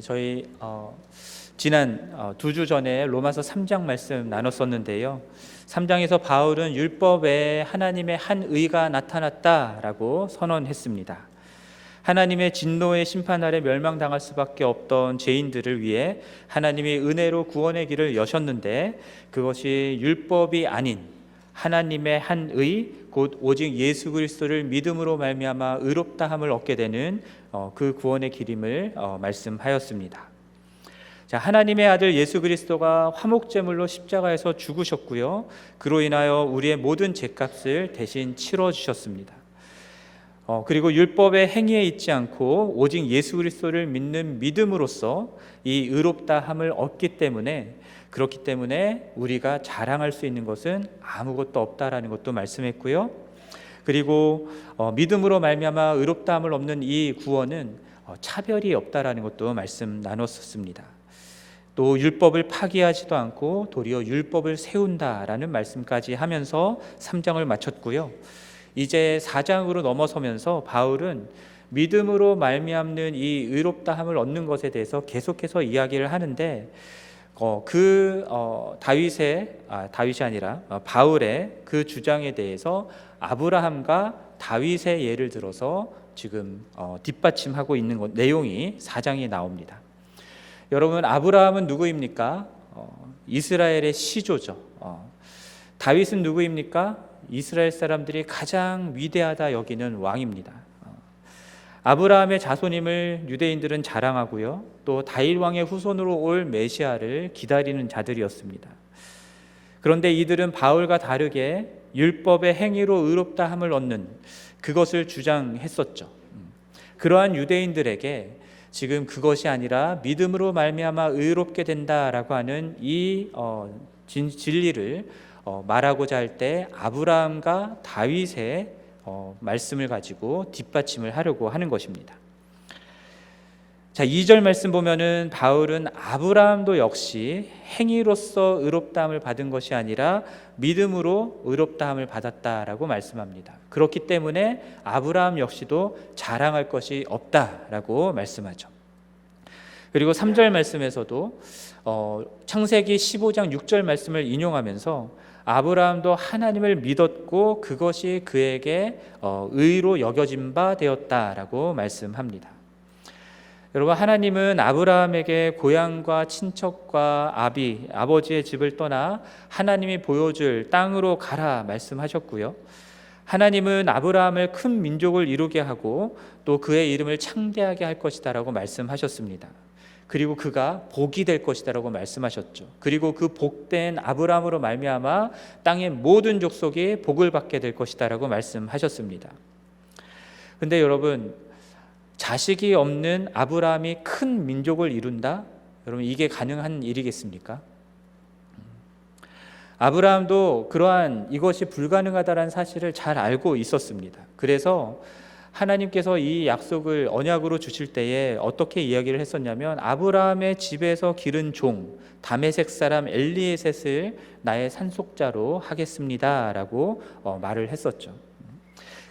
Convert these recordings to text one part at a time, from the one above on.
저희 지난 2주 전에 로마서 3장 말씀 나눴었는데요. 3장에서 바울은 율법에 하나님의 한 의가 나타났다라고 선언했습니다. 하나님의 진노의 심판 아래 멸망당할 수밖에 없던 죄인들을 위해 하나님이 은혜로 구원의 길을 여셨는데, 그것이 율법이 아닌 하나님의 한 의, 곧 오직 예수 그리스도를 믿음으로 말미암아 의롭다함을 얻게 되는 그 구원의 길임을 말씀하였습니다. 자, 하나님의 아들 예수 그리스도가 화목제물로 십자가에서 죽으셨고요, 그로 인하여 우리의 모든 죄값을 대신 치러 주셨습니다. 그리고 율법의 행위에 있지 않고 오직 예수 그리스도를 믿는 믿음으로써 이 의롭다함을 얻기 때문에, 그렇기 때문에 우리가 자랑할 수 있는 것은 아무것도 없다라는 것도 말씀했고요. 그리고 믿음으로 말미암아 의롭다함을 얻는 이 구원은 차별이 없다라는 것도 말씀 나눴었습니다. 또 율법을 파기하지도 않고 도리어 율법을 세운다라는 말씀까지 하면서 3장을 마쳤고요. 이제 4장으로 넘어서면서 바울은 믿음으로 말미암는 이 의롭다함을 얻는 것에 대해서 계속해서 이야기를 하는데, 다윗이 아니라 바울의 그 주장에 대해서 아브라함과 다윗의 예를 들어서 지금 뒷받침하고 있는 내용이 4장에 나옵니다. 여러분, 아브라함은 누구입니까? 이스라엘의 시조죠. 다윗은 누구입니까? 이스라엘 사람들이 가장 위대하다 여기는 왕입니다. 아브라함의 자손임을 유대인들은 자랑하고요, 또 다윗 왕의 후손으로 올 메시아를 기다리는 자들이었습니다. 그런데 이들은 바울과 다르게 율법의 행위로 의롭다함을 얻는 그것을 주장했었죠. 그러한 유대인들에게 지금 그것이 아니라 믿음으로 말미암아 의롭게 된다라고 하는 이 진리를 말하고자 할 때 아브라함과 다윗의 말씀을 가지고 뒷받침을 하려고 하는 것입니다. 자, 2절 말씀 보면은 바울은 아브라함도 역시 행위로서 의롭다함을 받은 것이 아니라 믿음으로 의롭다함을 받았다라고 말씀합니다. 그렇기 때문에 아브라함 역시도 자랑할 것이 없다라고 말씀하죠. 그리고 3절 말씀에서도 창세기 15장 6절 말씀을 인용하면서 아브라함도 하나님을 믿었고 그것이 그에게 의로 여겨진 바 되었다라고 말씀합니다. 여러분, 하나님은 아브라함에게 고향과 친척과 아버지의 집을 떠나 하나님이 보여줄 땅으로 가라 말씀하셨고요, 하나님은 아브라함을 큰 민족을 이루게 하고 또 그의 이름을 창대하게 할 것이다라고 말씀하셨습니다. 그리고 그가 복이 될 것이다라고 말씀하셨죠. 그리고 그 복된 아브라함으로 말미암아 땅의 모든 족속이 복을 받게 될 것이다라고 말씀하셨습니다. 근데 여러분, 자식이 없는 아브라함이 큰 민족을 이룬다? 여러분, 이게 가능한 일이겠습니까? 아브라함도 그러한 이것이 불가능하다는 사실을 잘 알고 있었습니다. 그래서 하나님께서 이 약속을 언약으로 주실 때에 어떻게 이야기를 했었냐면, 아브라함의 집에서 기른 종 다메섹 사람 엘리에셋을 나의 산속자로 하겠습니다 라고 말을 했었죠.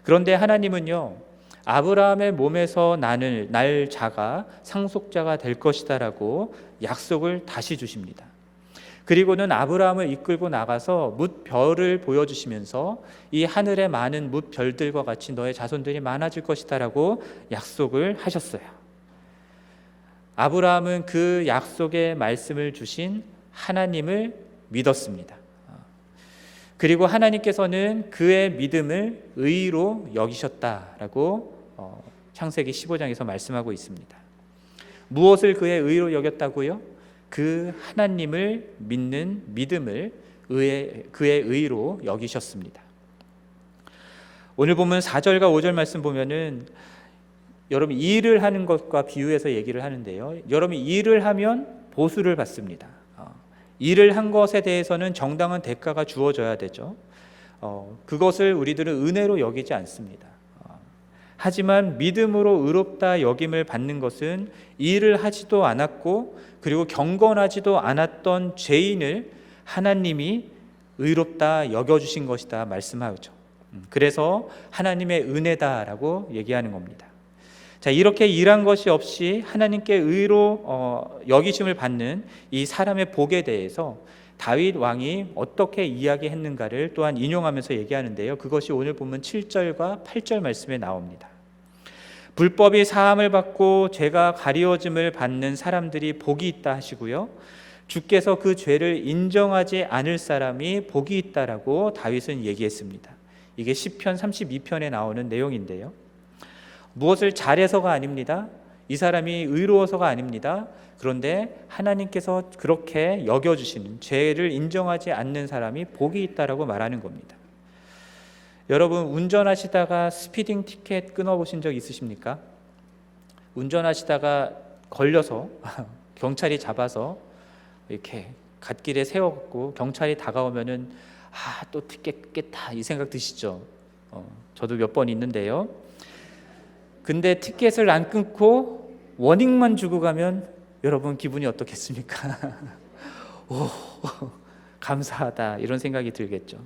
그런데 하나님은요, 아브라함의 몸에서 날 자가 상속자가 될 것이다 라고 약속을 다시 주십니다. 그리고는 아브라함을 이끌고 나가서 뭇별을 보여주시면서 이 하늘의 많은 뭇별들과 같이 너의 자손들이 많아질 것이다 라고 약속을 하셨어요. 아브라함은 그 약속의 말씀을 주신 하나님을 믿었습니다. 그리고 하나님께서는 그의 믿음을 의로 여기셨다라고 창세기 15장에서 말씀하고 있습니다. 무엇을 그의 의로 여겼다고요? 그 하나님을 믿는 믿음을 그의 의로 여기셨습니다. 오늘 보면 4절과 5절 말씀 보면은 여러분, 일을 하는 것과 비유해서 얘기를 하는데요, 여러분, 일을 하면 보수를 받습니다. 일을 한 것에 대해서는 정당한 대가가 주어져야 되죠. 그것을 우리들은 은혜로 여기지 않습니다. 하지만 믿음으로 의롭다 여김을 받는 것은 일을 하지도 않았고 그리고 경건하지도 않았던 죄인을 하나님이 의롭다 여겨주신 것이다 말씀하죠. 그래서 하나님의 은혜다라고 얘기하는 겁니다. 자, 이렇게 일한 것이 없이 하나님께 의로 여기심을 받는 이 사람의 복에 대해서 다윗 왕이 어떻게 이야기했는가를 또한 인용하면서 얘기하는데요. 그것이 오늘 본문 7절과 8절 말씀에 나옵니다. 불법이 사함을 받고 죄가 가리워짐을 받는 사람들이 복이 있다 하시고요, 주께서 그 죄를 인정하지 않을 사람이 복이 있다라고 다윗은 얘기했습니다. 이게 시편 32편에 나오는 내용인데요. 무엇을 잘해서가 아닙니다. 이 사람이 의로워서가 아닙니다. 그런데 하나님께서 그렇게 여겨주시는, 죄를 인정하지 않는 사람이 복이 있다라고 말하는 겁니다. 여러분, 운전하시다가 스피딩 티켓 끊어보신 적 있으십니까? 운전하시다가 걸려서 경찰이 잡아서 이렇게 갓길에 세워갖고 경찰이 다가오면은 또 티켓 끊겠다 이 생각 드시죠? 저도 몇 번 있는데요. 근데 티켓을 안 끊고 워닝만 주고 가면 여러분 기분이 어떻겠습니까? 오, 감사하다 이런 생각이 들겠죠.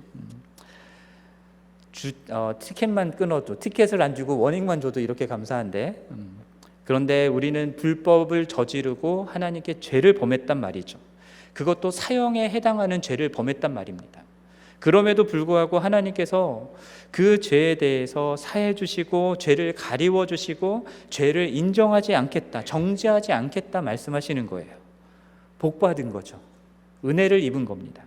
티켓만 끊어도, 티켓을 안 주고 워닝만 줘도 이렇게 감사한데, 그런데 우리는 불법을 저지르고 하나님께 죄를 범했단 말이죠. 그것도 사형에 해당하는 죄를 범했단 말입니다. 그럼에도 불구하고 하나님께서 그 죄에 대해서 사해 주시고 죄를 가리워 주시고 죄를 인정하지 않겠다, 정죄하지 않겠다 말씀하시는 거예요. 복 받은 거죠. 은혜를 입은 겁니다.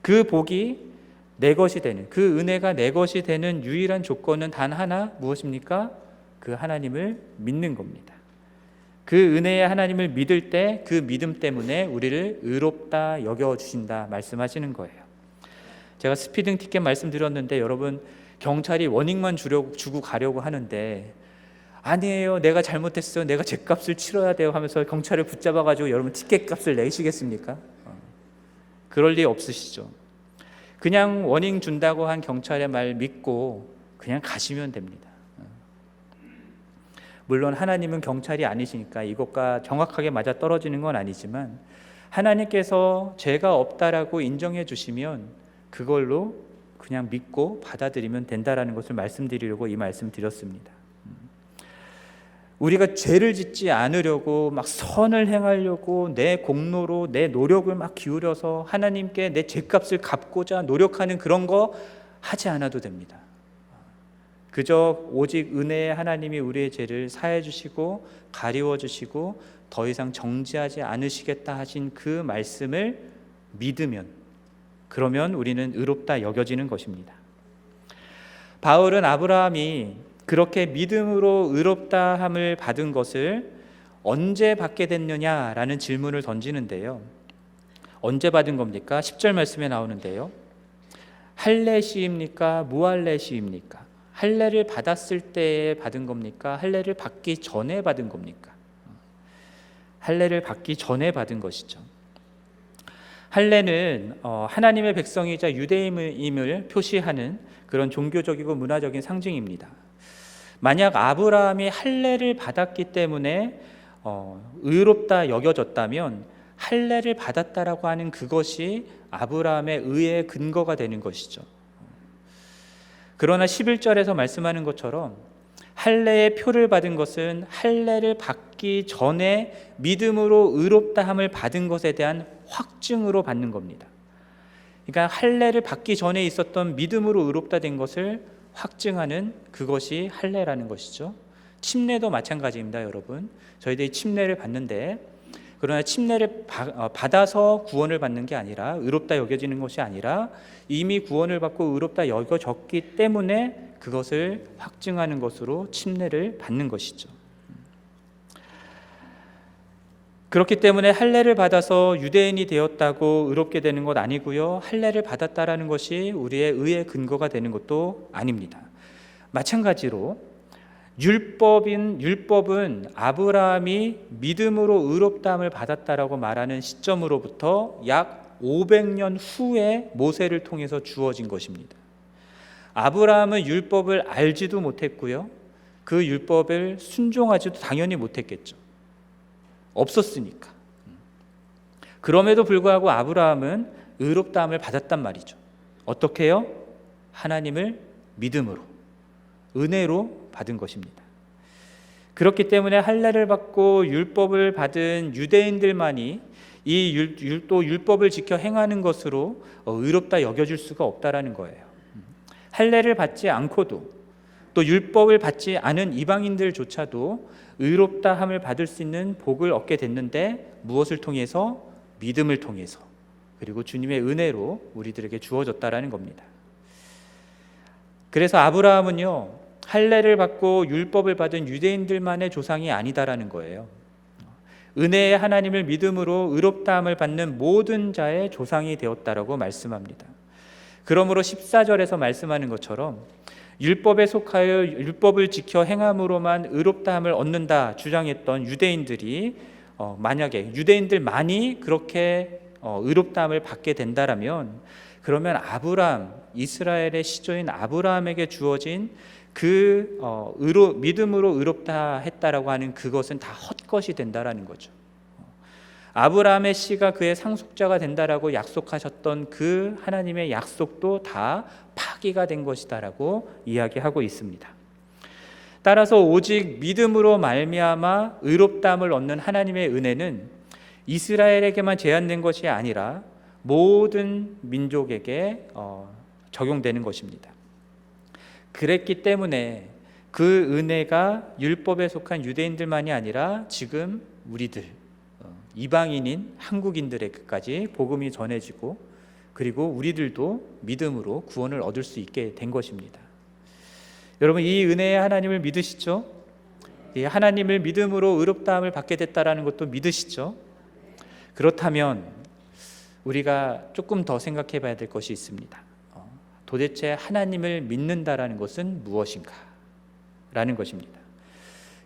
그 복이 내 것이 되는, 그 은혜가 내 것이 되는 유일한 조건은 단 하나, 무엇입니까? 그 하나님을 믿는 겁니다. 그 은혜의 하나님을 믿을 때 그 믿음 때문에 우리를 의롭다 여겨주신다 말씀하시는 거예요. 제가 스피딩 티켓 말씀드렸는데 여러분, 경찰이 워닝만 주고 가려고 하는데 아니에요, 내가 잘못했어요, 내가 죗값을 치러야 돼요 하면서 경찰을 붙잡아가지고 여러분 티켓 값을 내시겠습니까? 그럴 리 없으시죠. 그냥 워닝 준다고 한 경찰의 말 믿고 그냥 가시면 됩니다. 물론 하나님은 경찰이 아니시니까 이것과 정확하게 맞아 떨어지는 건 아니지만 하나님께서 죄가 없다라고 인정해 주시면 그걸로 그냥 믿고 받아들이면 된다라는 것을 말씀드리려고 이 말씀 드렸습니다. 우리가 죄를 짓지 않으려고 막 선을 행하려고 내 공로로 내 노력을 막 기울여서 하나님께 내 죄값을 갚고자 노력하는 그런 거 하지 않아도 됩니다. 그저 오직 은혜의 하나님이 우리의 죄를 사해 주시고 가리워 주시고 더 이상 정죄하지 않으시겠다 하신 그 말씀을 믿으면, 그러면 우리는 의롭다 여겨지는 것입니다. 바울은 아브라함이 그렇게 믿음으로 의롭다함을 받은 것을 언제 받게 됐느냐라는 질문을 던지는데요. 언제 받은 겁니까? 10절 말씀에 나오는데요. 할례 시입니까? 무할례 시입니까? 할례를 받았을 때에 받은 겁니까? 할례를 받기 전에 받은 겁니까? 할례를 받기 전에 받은 것이죠. 할례는 하나님의 백성이자 유대인임을 표시하는 그런 종교적이고 문화적인 상징입니다. 만약 아브라함이 할례를 받았기 때문에 의롭다 여겨졌다면 할례를 받았다라고 하는 그것이 아브라함의 의의 근거가 되는 것이죠. 그러나 11절에서 말씀하는 것처럼 할례의 표를 받은 것은 할례를 받기 전에 믿음으로 의롭다함을 받은 것에 대한 확증으로 받는 겁니다. 그러니까 할례를 받기 전에 있었던 믿음으로 의롭다 된 것을 확증하는 그것이 할례라는 것이죠. 침례도 마찬가지입니다, 여러분. 저희들이 침례를 받는데, 그러나 침례를 받아서 구원을 받는 게 아니라, 의롭다 여겨지는 것이 아니라 이미 구원을 받고 의롭다 여겨졌기 때문에 그것을 확증하는 것으로 침례를 받는 것이죠. 그렇기 때문에 할례를 받아서 유대인이 되었다고 의롭게 되는 것 아니고요, 할례를 받았다라는 것이 우리의 의의 근거가 되는 것도 아닙니다. 마찬가지로 율법은 아브라함이 믿음으로 의롭다함을 받았다라고 말하는 시점으로부터 약 500년 후에 모세를 통해서 주어진 것입니다. 아브라함은 율법을 알지도 못했고요, 그 율법을 순종하지도 당연히 못했겠죠. 없었으니까. 그럼에도 불구하고 아브라함은 의롭다함을 받았단 말이죠. 어떻게요? 하나님을 믿음으로, 은혜로 받은 것입니다. 그렇기 때문에 할례를 받고 율법을 받은 유대인들만이 또 율법을 지켜 행하는 것으로 의롭다 여겨질 수가 없다라는 거예요. 할례를 받지 않고도 또 율법을 받지 않은 이방인들조차도 의롭다함을 받을 수 있는 복을 얻게 됐는데 무엇을 통해서? 믿음을 통해서, 그리고 주님의 은혜로 우리들에게 주어졌다라는 겁니다. 그래서 아브라함은요, 할례를 받고 율법을 받은 유대인들만의 조상이 아니다라는 거예요. 은혜의 하나님을 믿음으로 의롭다함을 받는 모든 자의 조상이 되었다라고 말씀합니다. 그러므로 14절에서 말씀하는 것처럼 율법에 속하여 율법을 지켜 행함으로만 의롭다함을 얻는다 주장했던 유대인들이 만약에 유대인들만이 그렇게 의롭다함을 받게 된다라면, 그러면 아브라함, 이스라엘의 시조인 아브라함에게 주어진 그 믿음으로 의롭다 했다라고 하는 그것은 다 헛것이 된다라는 거죠. 아브라함의 씨가 그의 상속자가 된다라고 약속하셨던 그 하나님의 약속도 다 파기가 된 것이다라고 이야기하고 있습니다. 따라서 오직 믿음으로 말미암아 의롭다함을 얻는 하나님의 은혜는 이스라엘에게만 제한된 것이 아니라 모든 민족에게 적용되는 것입니다. 그랬기 때문에 그 은혜가 율법에 속한 유대인들만이 아니라 지금 우리들 이방인인 한국인들에게까지 복음이 전해지고, 그리고 우리들도 믿음으로 구원을 얻을 수 있게 된 것입니다. 여러분, 이 은혜의 하나님을 믿으시죠? 이 하나님을 믿음으로 의롭다함을 받게 됐다라는 것도 믿으시죠? 그렇다면 우리가 조금 더 생각해 봐야 될 것이 있습니다. 도대체 하나님을 믿는다라는 것은 무엇인가? 라는 것입니다.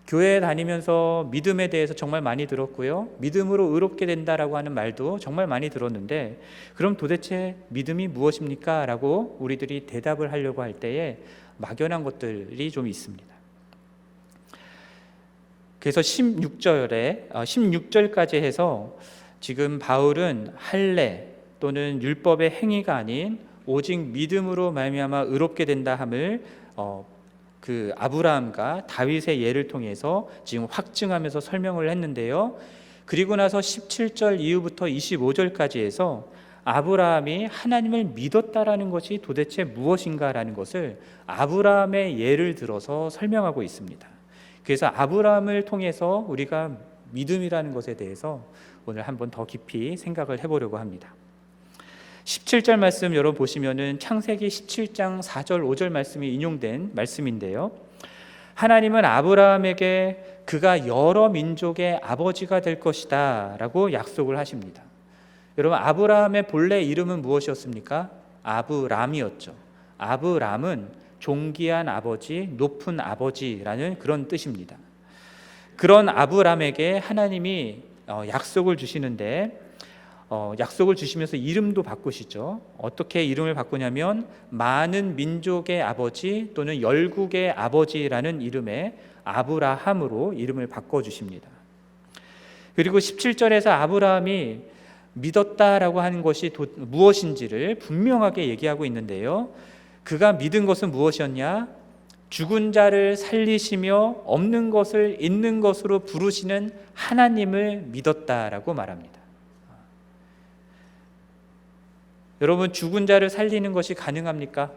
교회에 다니면서 믿음에 대해서 정말 많이 들었고요, 믿음으로 의롭게 된다라고 하는 말도 정말 많이 들었는데, 그럼 도대체 믿음이 무엇입니까? 라고 우리들이 대답을 하려고 할 때에 막연한 것들이 좀 있습니다. 그래서 16절까지 해서 지금 바울은 할례 또는 율법의 행위가 아닌 오직 믿음으로 말미암아 의롭게 된다 함을 그 아브라함과 다윗의 예를 통해서 지금 확증하면서 설명을 했는데요. 그리고 나서 17절 이후부터 25절까지 해서 아브라함이 하나님을 믿었다라는 것이 도대체 무엇인가라는 것을 아브라함의 예를 들어서 설명하고 있습니다. 그래서 아브라함을 통해서 우리가 믿음이라는 것에 대해서 오늘 한번 더 깊이 생각을 해보려고 합니다. 17절 말씀 여러분 보시면은 창세기 17장 4절 5절 말씀이 인용된 말씀인데요, 하나님은 아브라함에게 그가 여러 민족의 아버지가 될 것이다 라고 약속을 하십니다. 여러분, 아브라함의 본래 이름은 무엇이었습니까? 아브람이었죠. 아브람은 존귀한 아버지, 높은 아버지라는 그런 뜻입니다. 그런 아브람에게 하나님이 약속을 주시는데, 약속을 주시면서 이름도 바꾸시죠. 어떻게 이름을 바꾸냐면 많은 민족의 아버지 또는 열국의 아버지라는 이름의 아브라함으로 이름을 바꿔주십니다. 그리고 17절에서 아브라함이 믿었다라고 하는 것이 무엇인지를 분명하게 얘기하고 있는데요, 그가 믿은 것은 무엇이었냐? 죽은 자를 살리시며 없는 것을 있는 것으로 부르시는 하나님을 믿었다라고 말합니다. 여러분, 죽은 자를 살리는 것이 가능합니까?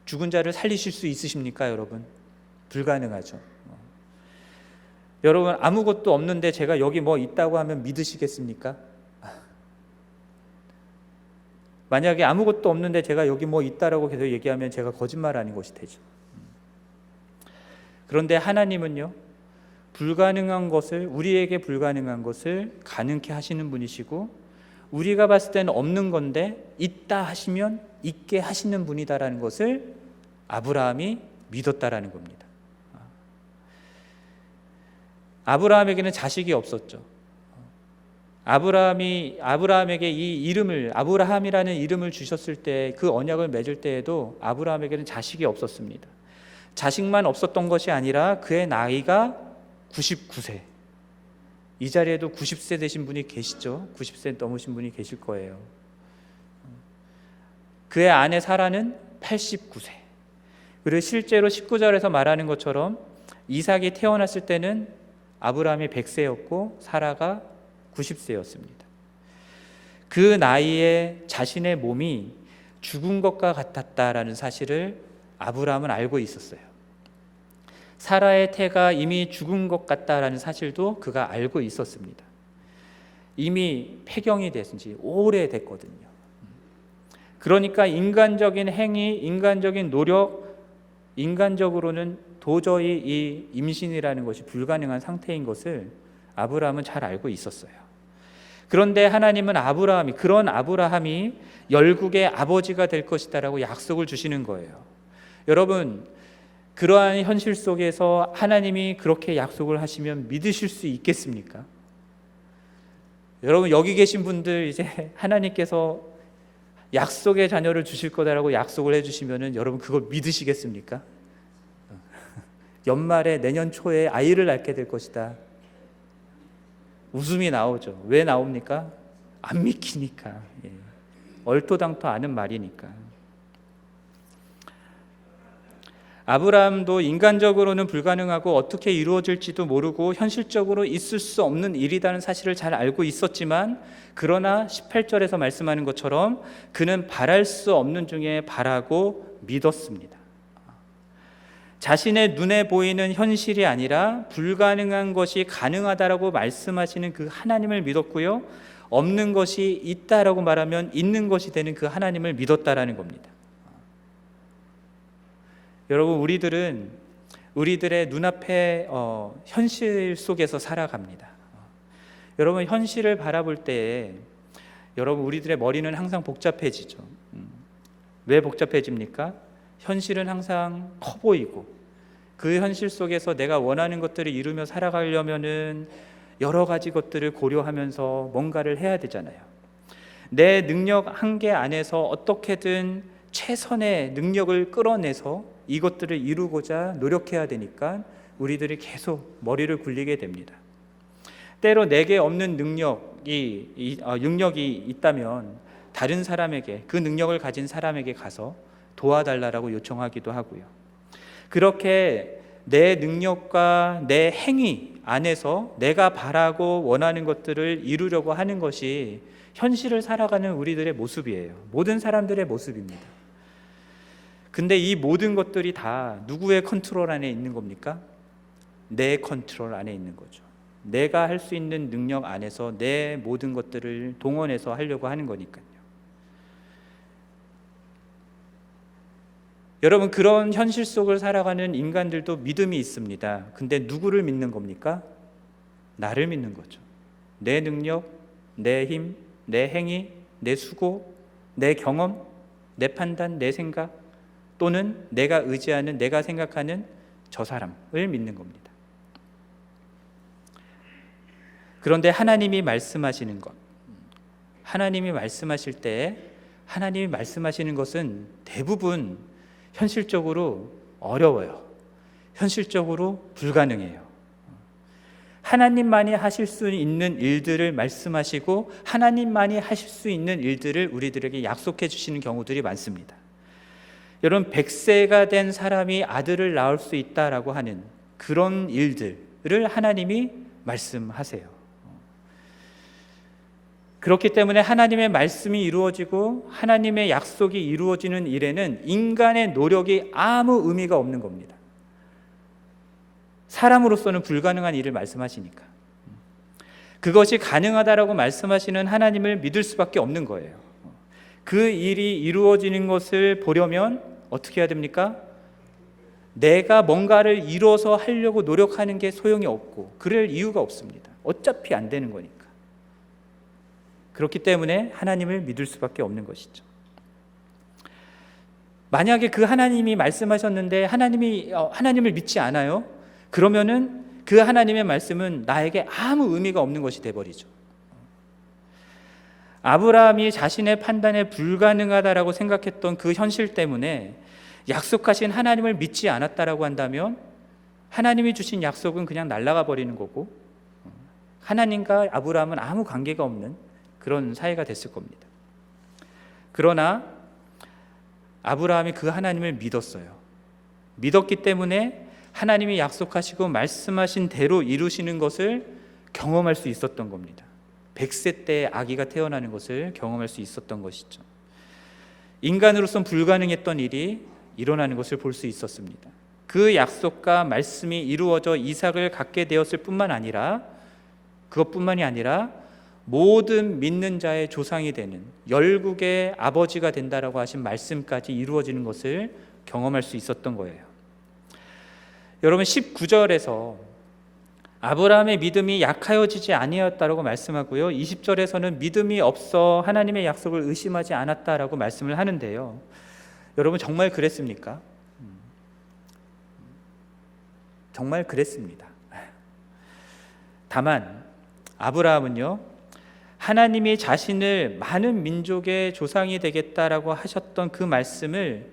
죽은 자를 살리실 수 있으십니까, 여러분? 불가능하죠. 여러분, 아무것도 없는데 제가 여기 뭐 있다고 하면 믿으시겠습니까? 만약에 아무것도 없는데 제가 여기 뭐 있다라고 계속 얘기하면 제가 거짓말하는 것이 되죠. 그런데 하나님은요, 불가능한 것을, 우리에게 불가능한 것을 가능케 하시는 분이시고, 우리가 봤을 때는 없는 건데 있다 하시면 있게 하시는 분이다라는 것을 아브라함이 믿었다라는 겁니다. 아브라함에게는 자식이 없었죠. 아브라함에게 이 이름을, 아브라함이라는 이름을 주셨을 때, 그 언약을 맺을 때에도 아브라함에게는 자식이 없었습니다. 자식만 없었던 것이 아니라 그의 나이가 99세. 이 자리에도 90세 되신 분이 계시죠. 90세 넘으신 분이 계실 거예요. 그의 아내 사라는 89세. 그리고 실제로 19절에서 말하는 것처럼 이삭이 태어났을 때는 아브라함이 100세였고 사라가 90세였습니다. 그 나이에 자신의 몸이 죽은 것과 같았다라는 사실을 아브라함은 알고 있었어요. 사라의 태가 이미 죽은 것 같다라는 사실도 그가 알고 있었습니다. 이미 폐경이 됐은 지 오래됐거든요. 그러니까 인간적인 행위, 인간적인 노력, 인간적으로는 도저히 이 임신이라는 것이 불가능한 상태인 것을 아브라함은 잘 알고 있었어요. 그런데 하나님은 그런 아브라함이 열국의 아버지가 될 것이다라고 약속을 주시는 거예요. 여러분, 그러한 현실 속에서 하나님이 그렇게 약속을 하시면 믿으실 수 있겠습니까? 여러분, 여기 계신 분들 이제 하나님께서 약속의 자녀를 주실 거다라고 약속을 해주시면은 여러분 그걸 믿으시겠습니까? 연말에 내년 초에 아이를 낳게 될 것이다. 웃음이 나오죠. 왜 나옵니까? 안 믿기니까. 얼토당토 아는 말이니까. 아브라함도 인간적으로는 불가능하고 어떻게 이루어질지도 모르고 현실적으로 있을 수 없는 일이라는 사실을 잘 알고 있었지만, 그러나 18절에서 말씀하는 것처럼 그는 바랄 수 없는 중에 바라고 믿었습니다. 자신의 눈에 보이는 현실이 아니라 불가능한 것이 가능하다라고 말씀하시는 그 하나님을 믿었고요, 없는 것이 있다라고 말하면 있는 것이 되는 그 하나님을 믿었다라는 겁니다. 여러분, 우리들의 눈앞에 현실 속에서 살아갑니다. 여러분, 현실을 바라볼 때 여러분 우리들의 머리는 항상 복잡해지죠. 왜 복잡해집니까? 현실은 항상 커 보이고 그 현실 속에서 내가 원하는 것들을 이루며 살아가려면은 여러 가지 것들을 고려하면서 뭔가를 해야 되잖아요. 내 능력 한계 안에서 어떻게든 최선의 능력을 끌어내서 이것들을 이루고자 노력해야 되니까 우리들이 계속 머리를 굴리게 됩니다. 때로 내게 없는 능력이 있다면 다른 사람에게, 그 능력을 가진 사람에게 가서 도와달라고 요청하기도 하고요. 그렇게 내 능력과 내 행위 안에서 내가 바라고 원하는 것들을 이루려고 하는 것이 현실을 살아가는 우리들의 모습이에요. 모든 사람들의 모습입니다. 근데 이 모든 것들이 다 누구의 컨트롤 안에 있는 겁니까? 내 컨트롤 안에 있는 거죠. 내가 할 수 있는 능력 안에서 내 모든 것들을 동원해서 하려고 하는 거니까요. 여러분, 그런 현실 속을 살아가는 인간들도 믿음이 있습니다. 근데 누구를 믿는 겁니까? 나를 믿는 거죠. 내 능력, 내 힘, 내 행위, 내 수고, 내 경험, 내 판단, 내 생각, 또는 내가 의지하는, 내가 생각하는 저 사람을 믿는 겁니다. 그런데 하나님이 말씀하시는 것, 하나님이 말씀하실 때 하나님이 말씀하시는 것은 대부분 현실적으로 어려워요. 현실적으로 불가능해요. 하나님만이 하실 수 있는 일들을 말씀하시고 하나님만이 하실 수 있는 일들을 우리들에게 약속해 주시는 경우들이 많습니다. 여러분, 100세가 된 사람이 아들을 낳을 수 있다라고 하는 그런 일들을 하나님이 말씀하세요. 그렇기 때문에 하나님의 말씀이 이루어지고 하나님의 약속이 이루어지는 일에는 인간의 노력이 아무 의미가 없는 겁니다. 사람으로서는 불가능한 일을 말씀하시니까. 그것이 가능하다라고 말씀하시는 하나님을 믿을 수밖에 없는 거예요. 그 일이 이루어지는 것을 보려면 어떻게 해야 됩니까? 내가 뭔가를 이뤄서 하려고 노력하는 게 소용이 없고 그럴 이유가 없습니다. 어차피 안 되는 거니까. 그렇기 때문에 하나님을 믿을 수밖에 없는 것이죠. 만약에 그 하나님이 말씀하셨는데 하나님을 믿지 않아요? 그러면은 그 하나님의 말씀은 나에게 아무 의미가 없는 것이 돼버리죠. 아브라함이 자신의 판단에 불가능하다라고 생각했던 그 현실 때문에 약속하신 하나님을 믿지 않았다라고 한다면 하나님이 주신 약속은 그냥 날아가 버리는 거고 하나님과 아브라함은 아무 관계가 없는 그런 사이가 됐을 겁니다. 그러나 아브라함이 그 하나님을 믿었어요. 믿었기 때문에 하나님이 약속하시고 말씀하신 대로 이루시는 것을 경험할 수 있었던 겁니다. 100세 때 아기가 태어나는 것을 경험할 수 있었던 것이죠. 인간으로선 불가능했던 일이 일어나는 것을 볼 수 있었습니다. 그 약속과 말씀이 이루어져 이삭을 갖게 되었을 뿐만 아니라, 그것뿐만이 아니라 모든 믿는 자의 조상이 되는, 열국의 아버지가 된다라고 하신 말씀까지 이루어지는 것을 경험할 수 있었던 거예요. 여러분, 19절에서 아브라함의 믿음이 약하여지지 아니하였다라고 말씀하고요, 20절에서는 믿음이 없어 하나님의 약속을 의심하지 않았다라고 말씀을 하는데요, 여러분 정말 그랬습니까? 정말 그랬습니다. 다만 아브라함은요, 하나님이 자신을 많은 민족의 조상이 되겠다라고 하셨던 그 말씀을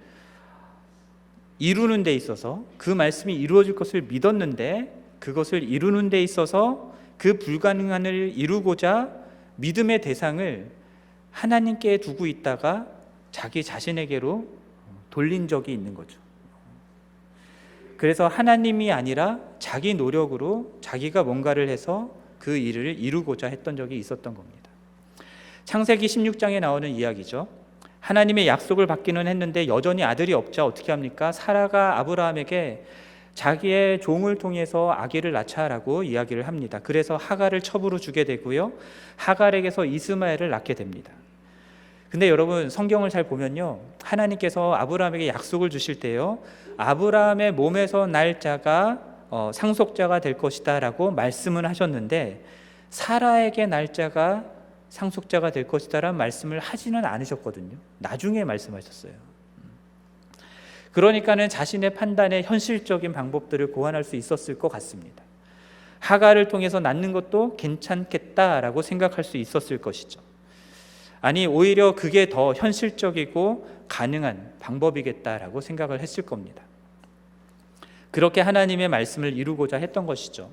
이루는 데 있어서, 그 말씀이 이루어질 것을 믿었는데, 그것을 이루는 데 있어서 그 불가능한을 이루고자 믿음의 대상을 하나님께 두고 있다가 자기 자신에게로 돌린 적이 있는 거죠. 그래서 하나님이 아니라 자기 노력으로 자기가 뭔가를 해서 그 일을 이루고자 했던 적이 있었던 겁니다. 창세기 16장에 나오는 이야기죠. 하나님의 약속을 받기는 했는데 여전히 아들이 없자 어떻게 합니까? 사라가 아브라함에게 자기의 종을 통해서 아기를 낳자라고 이야기를 합니다. 그래서 하갈을 첩으로 주게 되고요, 하갈에게서 이스마엘을 낳게 됩니다. 근데 여러분, 성경을 잘 보면요, 하나님께서 아브라함에게 약속을 주실 때요, 아브라함의 몸에서 날 자가 상속자가 될 것이다 라고 말씀을 하셨는데, 사라에게 날 자가 상속자가 될 것이다 라는 말씀을 하지는 않으셨거든요. 나중에 말씀하셨어요. 그러니까는 자신의 판단에 현실적인 방법들을 고안할 수 있었을 것 같습니다. 하갈을 통해서 낳는 것도 괜찮겠다라고 생각할 수 있었을 것이죠. 아니, 오히려 그게 더 현실적이고 가능한 방법이겠다라고 생각을 했을 겁니다. 그렇게 하나님의 말씀을 이루고자 했던 것이죠.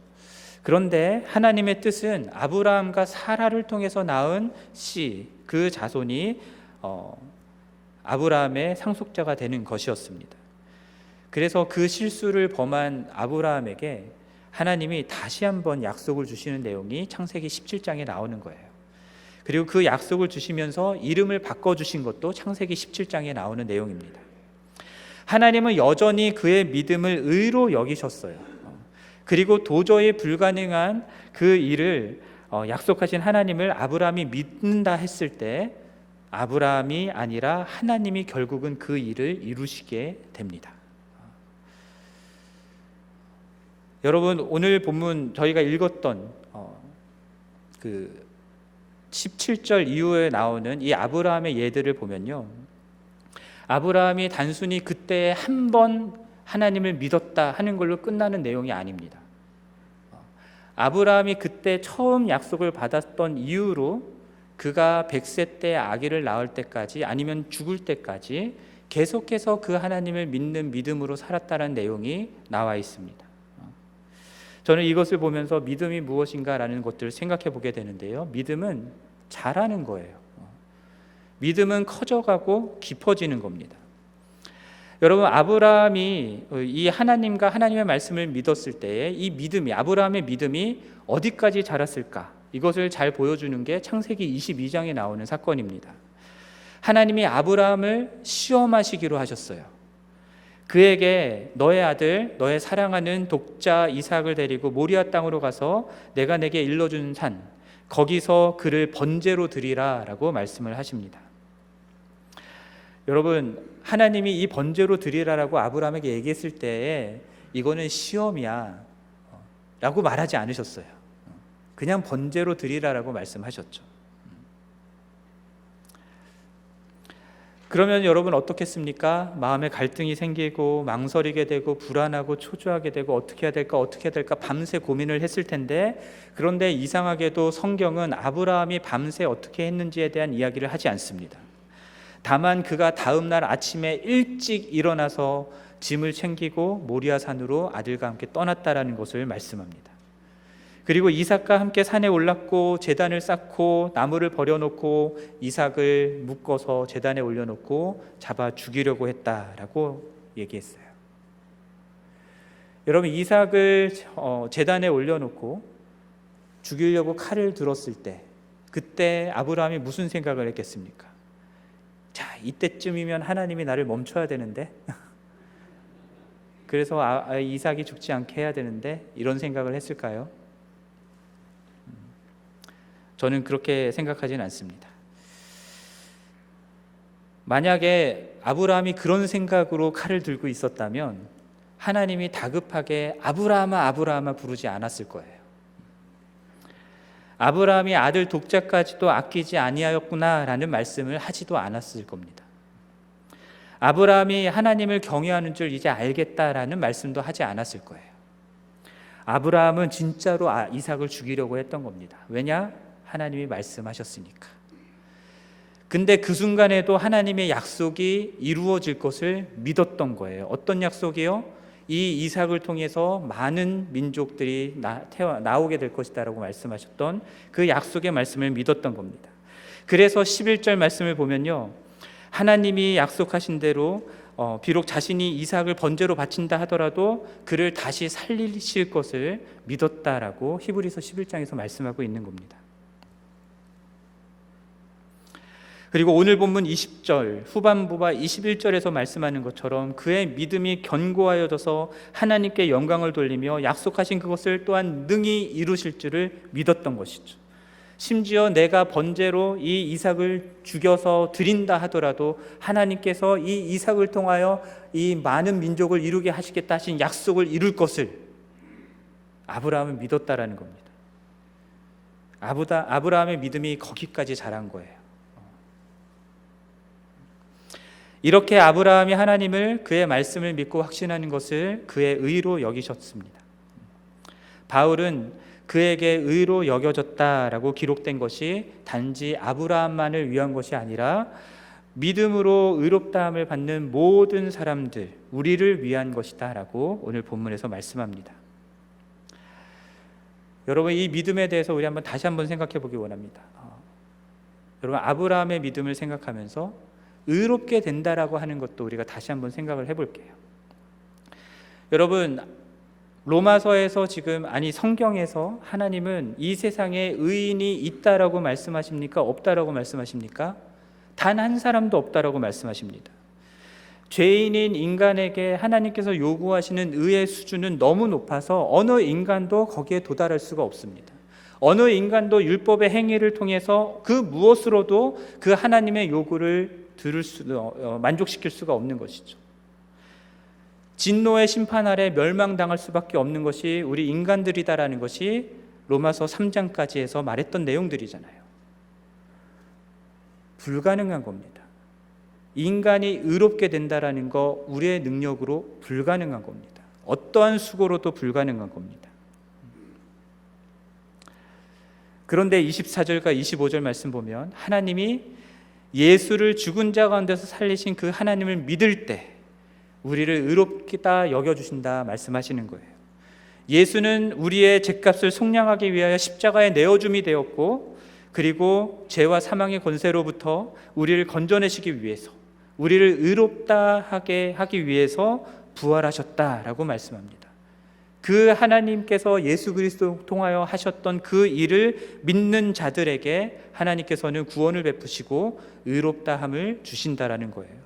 그런데 하나님의 뜻은 아브라함과 사라를 통해서 낳은 씨, 그 자손이 아브라함의 상속자가 되는 것이었습니다. 그래서 그 실수를 범한 아브라함에게 하나님이 다시 한번 약속을 주시는 내용이 창세기 17장에 나오는 거예요. 그리고 그 약속을 주시면서 이름을 바꿔주신 것도 창세기 17장에 나오는 내용입니다. 하나님은 여전히 그의 믿음을 의로 여기셨어요. 그리고 도저히 불가능한 그 일을 약속하신 하나님을 아브라함이 믿는다 했을 때 아브라함이 아니라 하나님이 결국은 그 일을 이루시게 됩니다. 여러분, 오늘 본문 저희가 읽었던 그 17절 이후에 나오는 이 아브라함의 예들을 보면요, 아브라함이 단순히 그때 한 번 하나님을 믿었다 하는 걸로 끝나는 내용이 아닙니다. 아브라함이 그때 처음 약속을 받았던 이후로 그가 100세 때 아기를 낳을 때까지, 아니면 죽을 때까지 계속해서 그 하나님을 믿는 믿음으로 살았다는 내용이 나와 있습니다. 저는 이것을 보면서 믿음이 무엇인가라는 것들을 생각해 보게 되는데요, 믿음은 자라는 거예요. 믿음은 커져가고 깊어지는 겁니다. 여러분, 아브라함이 이 하나님과 하나님의 말씀을 믿었을 때에 이 믿음이, 아브라함의 믿음이 어디까지 자랐을까, 이것을 잘 보여주는 게 창세기 22장에 나오는 사건입니다. 하나님이 아브라함을 시험하시기로 하셨어요. 그에게 너의 아들, 너의 사랑하는 독자 이삭을 데리고 모리아 땅으로 가서 내가 내게 일러준 산, 거기서 그를 번제로 드리라 라고 말씀을 하십니다. 여러분, 하나님이 이 번제로 드리라라고 아브라함에게 얘기했을 때에 이거는 시험이야 라고 말하지 않으셨어요. 그냥 번제로 드리라라고 말씀하셨죠. 그러면 여러분 어떻겠습니까? 마음에 갈등이 생기고 망설이게 되고 불안하고 초조하게 되고 어떻게 해야 될까 밤새 고민을 했을 텐데, 그런데 이상하게도 성경은 아브라함이 밤새 어떻게 했는지에 대한 이야기를 하지 않습니다. 다만 그가 다음 날 아침에 일찍 일어나서 짐을 챙기고 모리아 산으로 아들과 함께 떠났다라는 것을 말씀합니다. 그리고 이삭과 함께 산에 올랐고 제단을 쌓고 나무를 버려놓고 이삭을 묶어서 제단에 올려놓고 잡아 죽이려고 했다라고 얘기했어요. 여러분, 이삭을 제단에 올려놓고 죽이려고 칼을 들었을 때, 그때 아브라함이 무슨 생각을 했겠습니까? 자, 이때쯤이면 하나님이 나를 멈춰야 되는데 그래서 이삭이 죽지 않게 해야 되는데, 이런 생각을 했을까요? 저는 그렇게 생각하진 않습니다. 만약에 아브라함이 그런 생각으로 칼을 들고 있었다면 하나님이 다급하게 아브라함아 아브라함아 부르지 않았을 거예요. 아브라함이 아들 독자까지도 아끼지 아니하였구나라는 말씀을 하지도 않았을 겁니다. 아브라함이 하나님을 경외하는 줄 이제 알겠다라는 말씀도 하지 않았을 거예요. 아브라함은 진짜로 이삭을 죽이려고 했던 겁니다. 왜냐? 하나님이 말씀하셨으니까. 근데 그 순간에도 하나님의 약속이 이루어질 것을 믿었던 거예요. 어떤 약속이요? 이 이삭을 통해서 많은 민족들이 나오게 될 것이다라고 말씀하셨던 그 약속의 말씀을 믿었던 겁니다. 그래서 11절 말씀을 보면요, 하나님이 약속하신 대로 비록 자신이 이삭을 번제로 바친다 하더라도 그를 다시 살리실 것을 믿었다라고 히브리서 11장에서 말씀하고 있는 겁니다. 그리고 오늘 본문 20절 후반부와 21절에서 말씀하는 것처럼 그의 믿음이 견고하여져서 하나님께 영광을 돌리며 약속하신 그것을 또한 능히 이루실 줄을 믿었던 것이죠. 심지어 내가 번제로 이 이삭을 죽여서 드린다 하더라도 하나님께서 이 이삭을 통하여 이 많은 민족을 이루게 하시겠다 하신 약속을 이룰 것을 아브라함은 믿었다라는 겁니다. 아브라함의 믿음이 거기까지 자란 거예요. 이렇게 아브라함이 하나님을, 그의 말씀을 믿고 확신하는 것을 그의 의로 여기셨습니다. 바울은 그에게 의로 여겨졌다라고 기록된 것이 단지 아브라함만을 위한 것이 아니라 믿음으로 의롭다함을 받는 모든 사람들, 우리를 위한 것이다 라고 오늘 본문에서 말씀합니다. 여러분, 이 믿음에 대해서 우리 다시 한번 생각해 보기 원합니다. 여러분, 아브라함의 믿음을 생각하면서 의롭게 된다라고 하는 것도 우리가 다시 한번 생각을 해볼게요. 여러분, 로마서에서 성경에서 하나님은 이 세상에 의인이 있다라고 말씀하십니까? 없다라고 말씀하십니까? 단 한 사람도 없다라고 말씀하십니다. 죄인인 인간에게 하나님께서 요구하시는 의의 수준은 너무 높아서 어느 인간도 거기에 도달할 수가 없습니다. 어느 인간도 율법의 행위를 통해서 그 무엇으로도 그 하나님의 요구를 만족시킬 수가 없는 것이죠. 진노의 심판 아래 멸망당할 수밖에 없는 것이 우리 인간들이다라는 것이 로마서 3장까지 해서 말했던 내용들이잖아요. 불가능한 겁니다. 인간이 의롭게 된다라는 거 우리의 능력으로 불가능한 겁니다. 어떠한 수고로도 불가능한 겁니다. 그런데 24절과 25절 말씀 보면 하나님이 예수를 죽은 자 가운데서 살리신 그 하나님을 믿을 때 우리를 의롭다 여겨주신다 말씀하시는 거예요. 예수는 우리의 죄값을 속량하기 위하여 십자가에 내어줌이 되었고, 그리고 죄와 사망의 권세로부터 우리를 건져내시기 위해서, 우리를 의롭다 하기 위해서 부활하셨다라고 말씀합니다. 그 하나님께서 예수 그리스도 통하여 하셨던 그 일을 믿는 자들에게 하나님께서는 구원을 베푸시고 의롭다함을 주신다라는 거예요.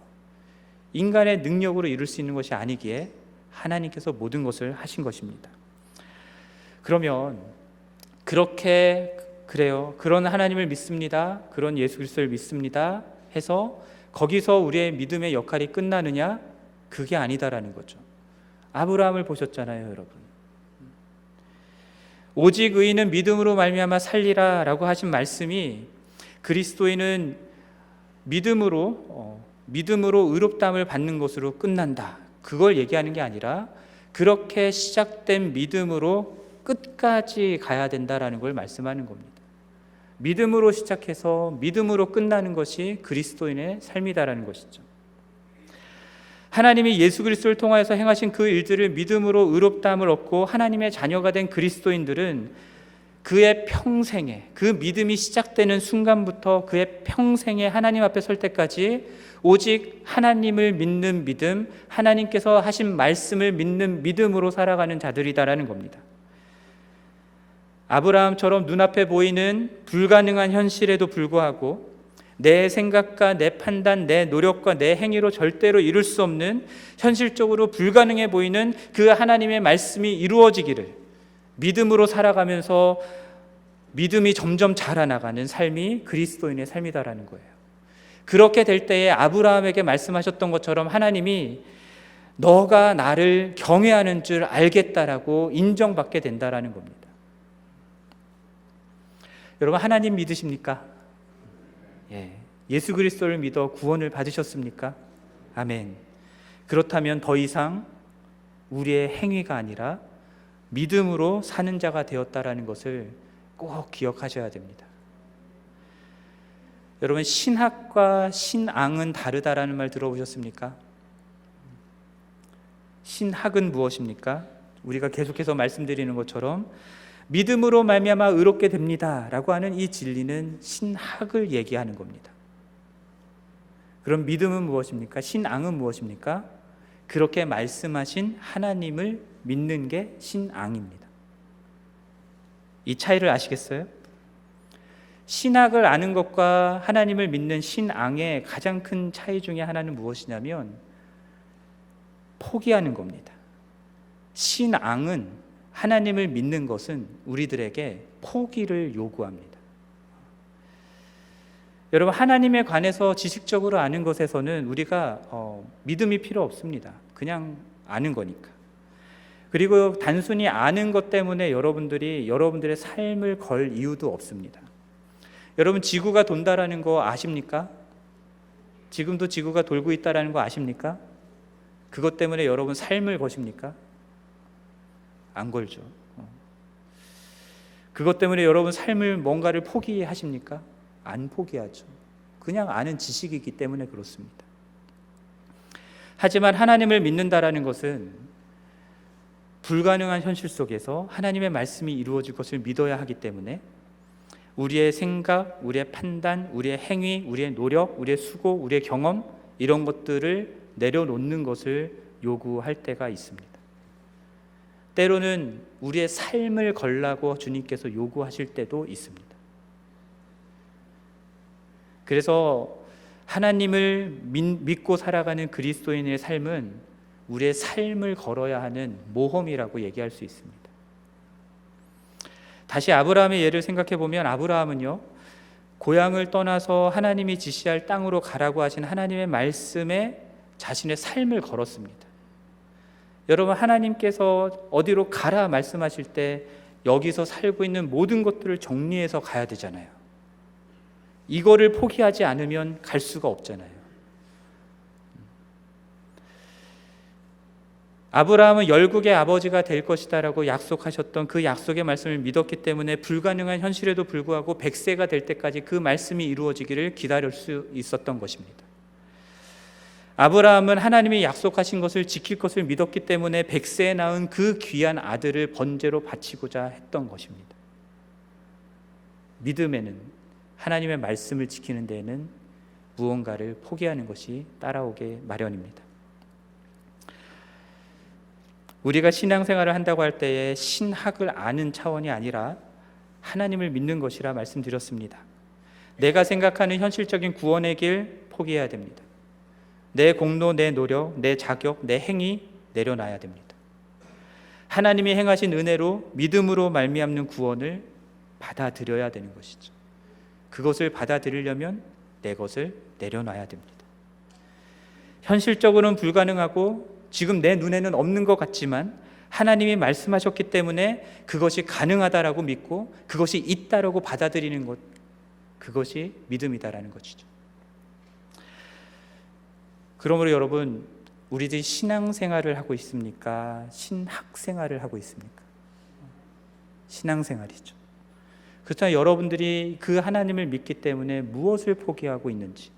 인간의 능력으로 이룰 수 있는 것이 아니기에 하나님께서 모든 것을 하신 것입니다. 그러면 그래요. 그런 하나님을 믿습니다. 그런 예수 그리스도를 믿습니다. 해서 거기서 우리의 믿음의 역할이 끝나느냐? 그게 아니다라는 거죠. 아브라함을 보셨잖아요, 여러분. 오직 의인은 믿음으로 말미암아 살리라 라고 하신 말씀이 그리스도인은 믿음으로 의롭다함을 받는 것으로 끝난다, 그걸 얘기하는 게 아니라 그렇게 시작된 믿음으로 끝까지 가야 된다라는 걸 말씀하는 겁니다. 믿음으로 시작해서 믿음으로 끝나는 것이 그리스도인의 삶이다라는 것이죠. 하나님이 예수 그리스도를 통하여서 행하신 그 일들을 믿음으로 의롭다함을 얻고 하나님의 자녀가 된 그리스도인들은 그의 평생에, 그 믿음이 시작되는 순간부터 그의 평생에 하나님 앞에 설 때까지 오직 하나님을 믿는 믿음, 하나님께서 하신 말씀을 믿는 믿음으로 살아가는 자들이다라는 겁니다. 아브라함처럼 눈앞에 보이는 불가능한 현실에도 불구하고 내 생각과 내 판단, 내 노력과 내 행위로 절대로 이룰 수 없는, 현실적으로 불가능해 보이는 그 하나님의 말씀이 이루어지기를 믿음으로 살아가면서 믿음이 점점 자라나가는 삶이 그리스도인의 삶이다라는 거예요. 그렇게 될 때에 아브라함에게 말씀하셨던 것처럼 하나님이 너가 나를 경외하는 줄 알겠다라고 인정받게 된다라는 겁니다. 여러분, 하나님 믿으십니까? 예수 그리스도를 믿어 구원을 받으셨습니까? 아멘. 그렇다면 더 이상 우리의 행위가 아니라 믿음으로 사는 자가 되었다라는 것을 꼭 기억하셔야 됩니다. 여러분, 신학과 신앙은 다르다라는 말 들어보셨습니까? 신학은 무엇입니까? 우리가 계속해서 말씀드리는 것처럼 믿음으로 말미암아 의롭게 됩니다라고 하는 이 진리는 신학을 얘기하는 겁니다. 그럼 믿음은 무엇입니까? 신앙은 무엇입니까? 그렇게 말씀하신 하나님을 믿는 게 신앙입니다. 이 차이를 아시겠어요? 신학을 아는 것과 하나님을 믿는 신앙의 가장 큰 차이 중에 하나는 무엇이냐면 포기하는 겁니다. 신앙은, 하나님을 믿는 것은 우리들에게 포기를 요구합니다. 여러분, 하나님에 관해서 지식적으로 아는 것에서는 우리가 믿음이 필요 없습니다. 그냥 아는 거니까. 그리고 단순히 아는 것 때문에 여러분들의 삶을 걸 이유도 없습니다. 여러분, 지구가 돈다라는 거 아십니까? 지금도 지구가 돌고 있다라는 거 아십니까? 그것 때문에 여러분 삶을 거십니까? 안 걸죠. 그것 때문에 여러분 삶을 뭔가를 포기하십니까? 안 포기하죠. 그냥 아는 지식이기 때문에 그렇습니다. 하지만 하나님을 믿는다라는 것은 불가능한 현실 속에서 하나님의 말씀이 이루어질 것을 믿어야 하기 때문에 우리의 생각, 우리의 판단, 우리의 행위, 우리의 노력, 우리의 수고, 우리의 경험, 이런 것들을 내려놓는 것을 요구할 때가 있습니다. 때로는 우리의 삶을 걸라고 주님께서 요구하실 때도 있습니다. 그래서 하나님을 믿고 살아가는 그리스도인의 삶은 우리의 삶을 걸어야 하는 모험이라고 얘기할 수 있습니다. 다시 아브라함의 예를 생각해 보면, 아브라함은요, 고향을 떠나서 하나님이 지시할 땅으로 가라고 하신 하나님의 말씀에 자신의 삶을 걸었습니다. 여러분, 하나님께서 어디로 가라 말씀하실 때 여기서 살고 있는 모든 것들을 정리해서 가야 되잖아요. 이거를 포기하지 않으면 갈 수가 없잖아요. 아브라함은 열국의 아버지가 될 것이다라고 약속하셨던 그 약속의 말씀을 믿었기 때문에 불가능한 현실에도 불구하고 100세가 될 때까지 그 말씀이 이루어지기를 기다릴 수 있었던 것입니다. 아브라함은 하나님이 약속하신 것을 지킬 것을 믿었기 때문에 100세에 낳은 그 귀한 아들을 번제로 바치고자 했던 것입니다. 믿음에는, 하나님의 말씀을 지키는 데에는 무언가를 포기하는 것이 따라오게 마련입니다. 우리가 신앙생활을 한다고 할 때에 신학을 아는 차원이 아니라 하나님을 믿는 것이라 말씀드렸습니다. 내가 생각하는 현실적인 구원의 길 포기해야 됩니다. 내 공로, 내 노력, 내 자격, 내 행위 내려놔야 됩니다. 하나님이 행하신 은혜로 믿음으로 말미암는 구원을 받아들여야 되는 것이죠. 그것을 받아들이려면 내 것을 내려놔야 됩니다. 현실적으로는 불가능하고 지금 내 눈에는 없는 것 같지만 하나님이 말씀하셨기 때문에 그것이 가능하다라고 믿고 그것이 있다라고 받아들이는 것, 그것이 믿음이다라는 것이죠. 그러므로 여러분, 우리들이 신앙생활을 하고 있습니까? 신학생활을 하고 있습니까? 신앙생활이죠. 그렇다면 여러분들이 그 하나님을 믿기 때문에 무엇을 포기하고 있는지,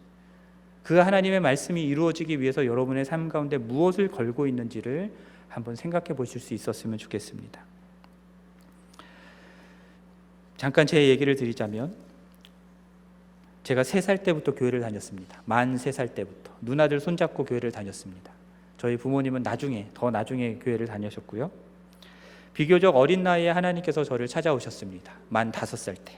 그 하나님의 말씀이 이루어지기 위해서 여러분의 삶 가운데 무엇을 걸고 있는지를 한번 생각해 보실 수 있었으면 좋겠습니다. 잠깐 제 얘기를 드리자면 제가 3살 때부터 교회를 다녔습니다. 만 3살 때부터 누나들 손잡고 교회를 다녔습니다. 저희 부모님은 더 나중에 교회를 다니셨고요. 비교적 어린 나이에 하나님께서 저를 찾아오셨습니다. 만 5살 때.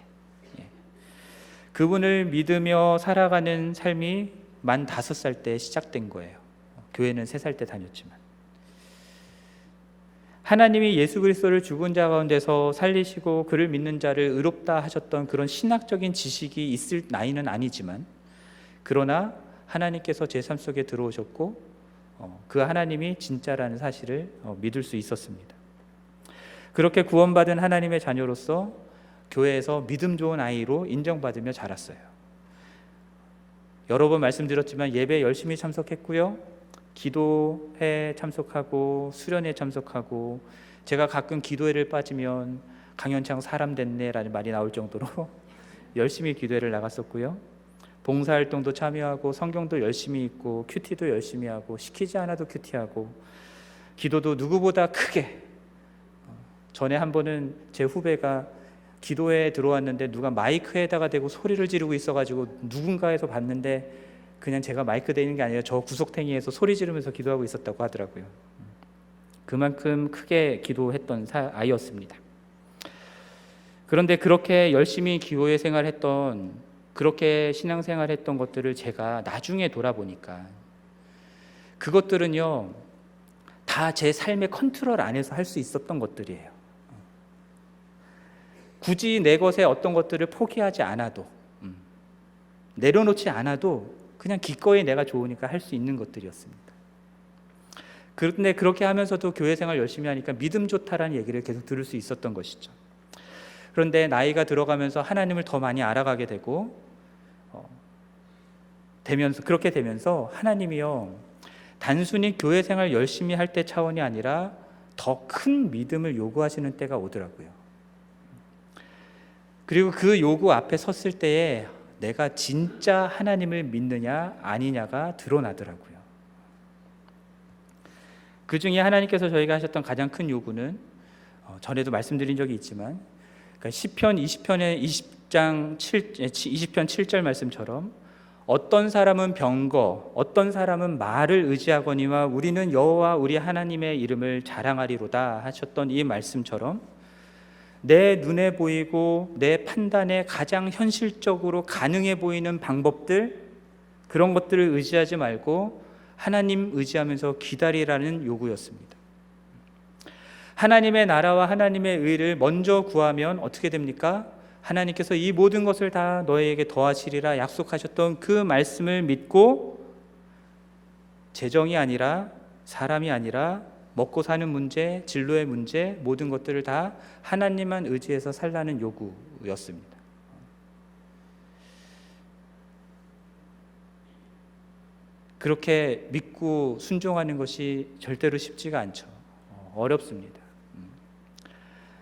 그분을 믿으며 살아가는 삶이 만 5살 때 시작된 거예요. 교회는 3살 때 다녔지만. 하나님이 예수 그리스도를 죽은 자 가운데서 살리시고 그를 믿는 자를 의롭다 하셨던 그런 신학적인 지식이 있을 나이는 아니지만, 그러나 하나님께서 제 삶 속에 들어오셨고 그 하나님이 진짜라는 사실을 믿을 수 있었습니다. 그렇게 구원받은 하나님의 자녀로서 교회에서 믿음 좋은 아이로 인정받으며 자랐어요. 여러 번 말씀드렸지만 예배 열심히 참석했고요. 기도회 참석하고 수련회 참석하고, 제가 가끔 기도회를 빠지면 강현창 사람 됐네라는 말이 나올 정도로 열심히 기도회를 나갔었고요. 봉사활동도 참여하고 성경도 열심히 읽고 큐티도 열심히 하고, 시키지 않아도 큐티하고, 기도도 누구보다 크게. 전에 한 번은 제 후배가 기도회에 들어왔는데 누가 마이크에다가 대고 소리를 지르고 있어가지고 누군가에서 봤는데 그냥 제가 마이크 대는 게 아니라 저 구석탱이에서 소리 지르면서 기도하고 있었다고 하더라고요. 그만큼 크게 기도했던 아이였습니다. 그런데 그렇게 열심히 기도회 생활했던, 그렇게 신앙생활했던 것들을 제가 나중에 돌아보니까 그것들은요 다 제 삶의 컨트롤 안에서 할 수 있었던 것들이에요. 굳이 내 것에 어떤 것들을 포기하지 않아도, 내려놓지 않아도 그냥 기꺼이 내가 좋으니까 할 수 있는 것들이었습니다. 그런데 그렇게 하면서도 교회 생활 열심히 하니까 믿음 좋다라는 얘기를 계속 들을 수 있었던 것이죠. 그런데 나이가 들어가면서 하나님을 더 많이 알아가게 되고 그렇게 되면서 하나님이요 단순히 교회 생활 열심히 할 때 차원이 아니라 더 큰 믿음을 요구하시는 때가 오더라고요. 그리고 그 요구 앞에 섰을 때에 내가 진짜 하나님을 믿느냐 아니냐가 드러나더라고요. 그 중에 하나님께서 저희가 하셨던 가장 큰 요구는 전에도 말씀드린 적이 있지만, 그러니까 시편 20장 20편 7절 말씀처럼 어떤 사람은 병거, 어떤 사람은 말을 의지하거니와 우리는 여호와 우리 하나님의 이름을 자랑하리로다 하셨던 이 말씀처럼, 내 눈에 보이고 내 판단에 가장 현실적으로 가능해 보이는 방법들, 그런 것들을 의지하지 말고 하나님 의지하면서 기다리라는 요구였습니다. 하나님의 나라와 하나님의 의를 먼저 구하면 어떻게 됩니까? 하나님께서 이 모든 것을 다 너에게 더하시리라 약속하셨던 그 말씀을 믿고, 재정이 아니라, 사람이 아니라, 먹고 사는 문제, 진로의 문제, 모든 것들을 다 하나님만 의지해서 살라는 요구였습니다. 그렇게 믿고 순종하는 것이 절대로 쉽지가 않죠. 어렵습니다.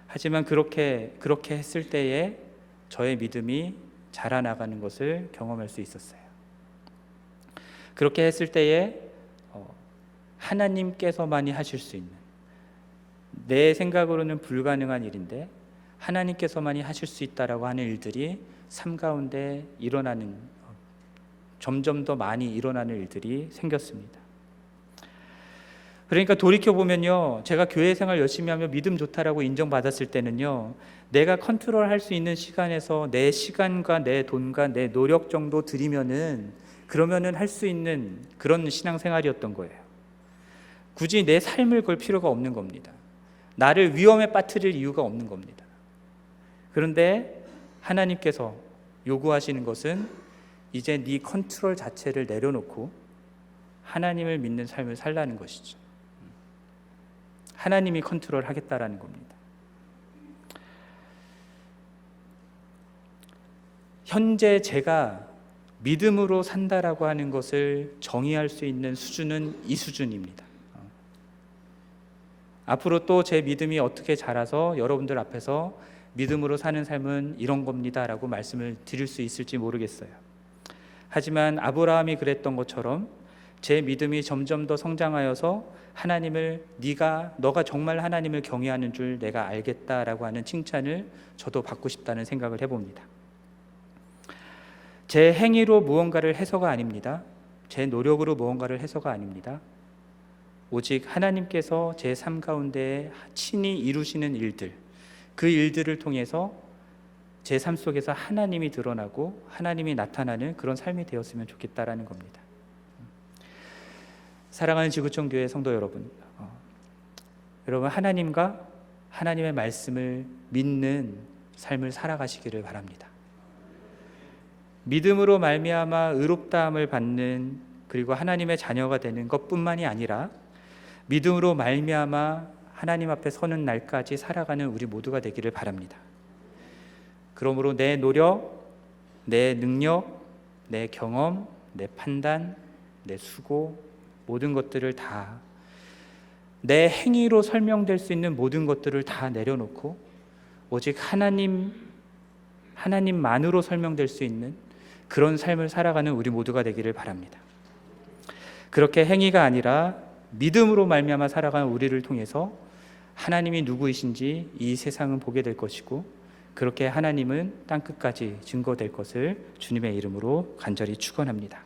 하지만 그렇게 했을 때에 저의 믿음이 자라나가는 것을 경험할 수 있었어요. 그렇게 했을 때에 하나님께서만이 하실 수 있는, 내 생각으로는 불가능한 일인데 하나님께서만이 하실 수 있다라고 하는 일들이 삶 가운데 일어나는, 점점 더 많이 일어나는 일들이 생겼습니다. 그러니까 돌이켜보면요, 제가 교회 생활 열심히 하며 믿음 좋다라고 인정받았을 때는요, 내가 컨트롤할 수 있는 시간에서 내 시간과 내 돈과 내 노력 정도 그러면은 할 수 있는 그런 신앙생활이었던 거예요. 굳이 내 삶을 걸 필요가 없는 겁니다. 나를 위험에 빠뜨릴 이유가 없는 겁니다. 그런데 하나님께서 요구하시는 것은 이제 네 컨트롤 자체를 내려놓고 하나님을 믿는 삶을 살라는 것이죠. 하나님이 컨트롤하겠다라는 겁니다. 현재 제가 믿음으로 산다라고 하는 것을 정의할 수 있는 수준은 이 수준입니다. 앞으로 또 제 믿음이 어떻게 자라서 여러분들 앞에서 믿음으로 사는 삶은 이런 겁니다라고 말씀을 드릴 수 있을지 모르겠어요. 하지만 아브라함이 그랬던 것처럼 제 믿음이 점점 더 성장하여서 하나님을 너가 정말 하나님을 경외하는 줄 내가 알겠다라고 하는 칭찬을 저도 받고 싶다는 생각을 해봅니다. 제 행위로 무언가를 해서가 아닙니다. 제 노력으로 무언가를 해서가 아닙니다. 오직 하나님께서 제 삶 가운데 친히 이루시는 일들, 그 일들을 통해서 제 삶 속에서 하나님이 드러나고 하나님이 나타나는 그런 삶이 되었으면 좋겠다라는 겁니다. 사랑하는 지구촌 교회 성도 여러분, 여러분 하나님과 하나님의 말씀을 믿는 삶을 살아가시기를 바랍니다. 믿음으로 말미암아 의롭다함을 받는, 그리고 하나님의 자녀가 되는 것뿐만이 아니라 믿음으로 말미암아 하나님 앞에 서는 날까지 살아가는 우리 모두가 되기를 바랍니다. 그러므로 내 노력, 내 능력, 내 경험, 내 판단, 내 수고, 모든 것들을 다, 내 행위로 설명될 수 있는 모든 것들을 다 내려놓고 오직 하나님만으로 설명될 수 있는 그런 삶을 살아가는 우리 모두가 되기를 바랍니다. 그렇게 행위가 아니라 믿음으로 말미암아 살아가는 우리를 통해서 하나님이 누구이신지 이 세상은 보게 될 것이고, 그렇게 하나님은 땅끝까지 증거될 것을 주님의 이름으로 간절히 축원합니다.